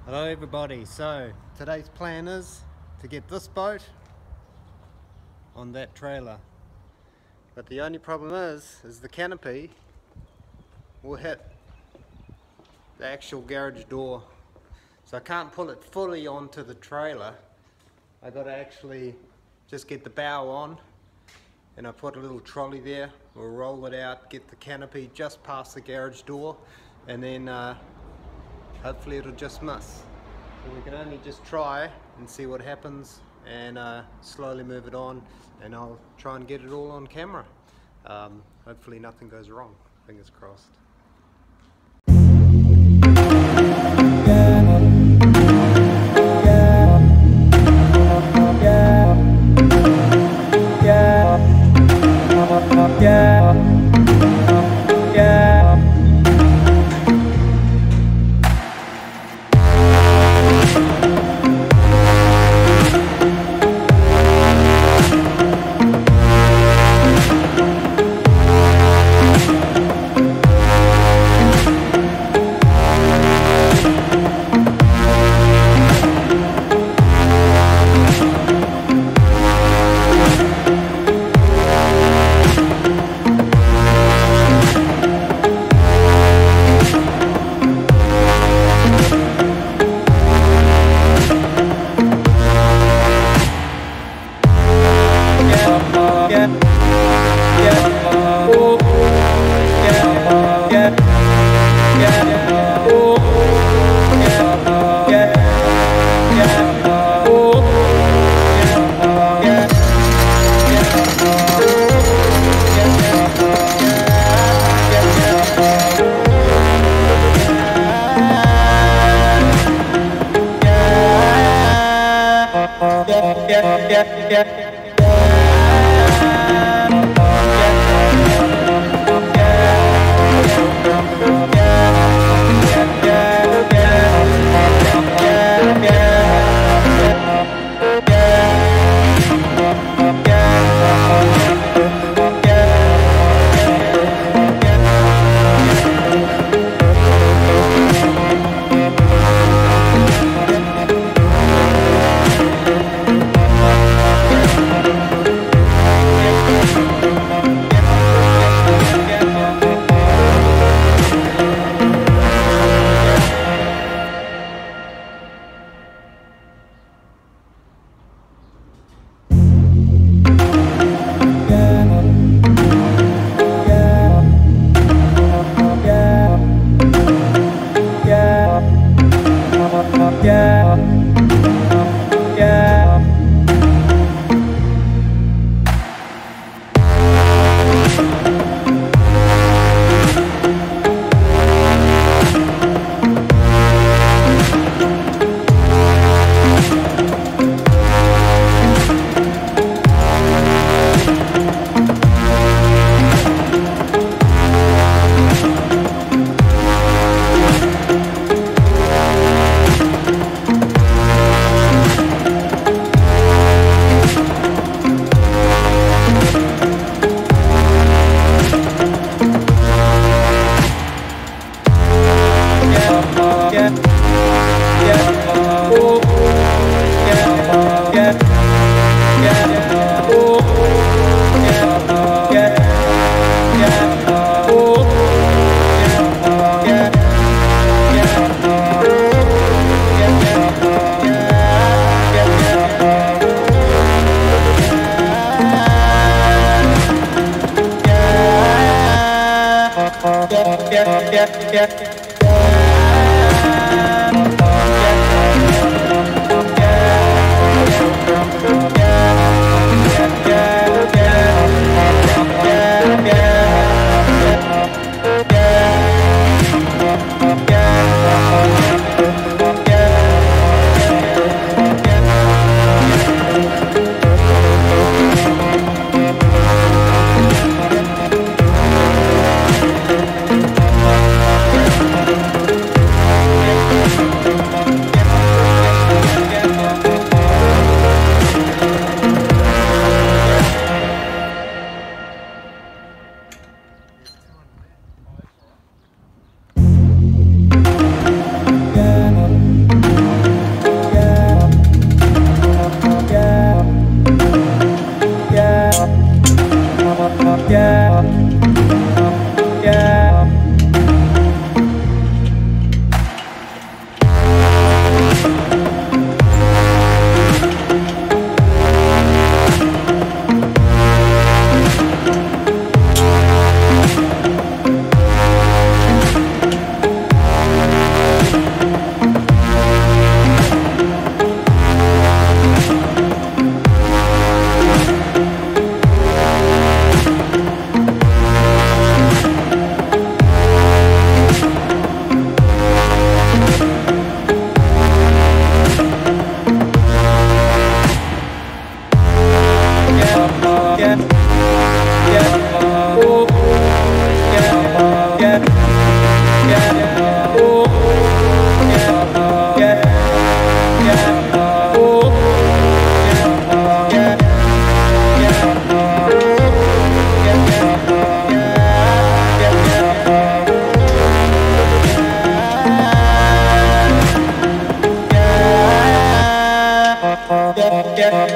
Hello everybody, so today's plan is to get this boat on that trailer, but the only problem is the canopy will hit the actual garage door, so I can't pull it fully onto the trailer. I got to actually just get the bow on, and I put a little trolley there. We'll roll it out, get the canopy just past the garage door, and then hopefully it'll just miss. So we can only just try and see what happens, and slowly move it on, and I'll try and get it all on camera. Hopefully nothing goes wrong, fingers crossed.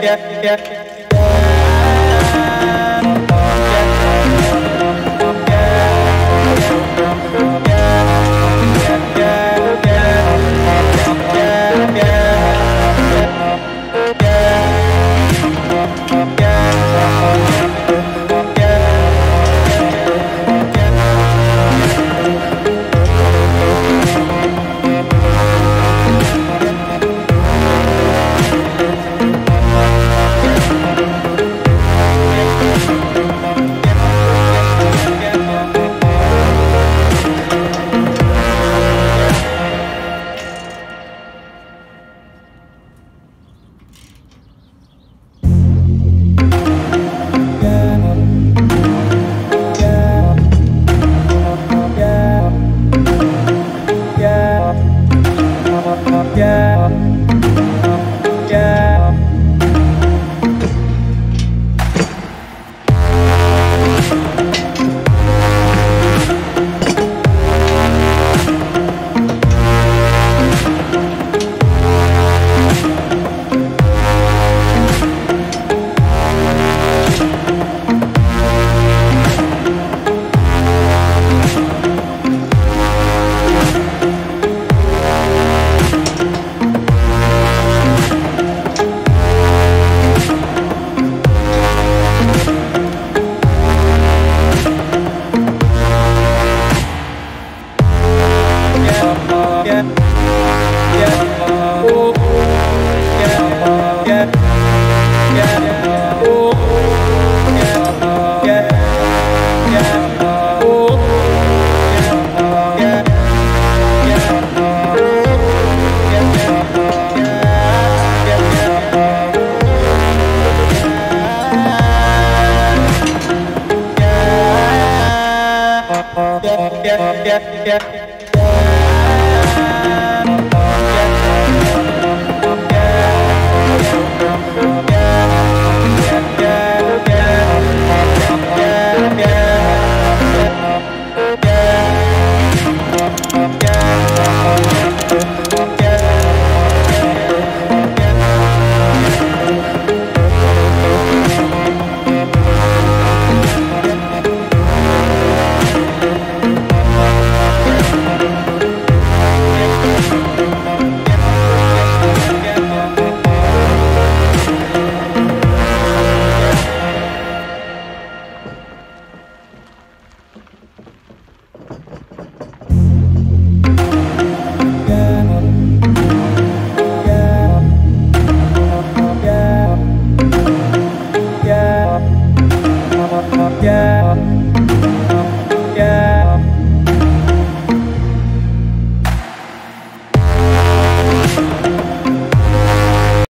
Yeah.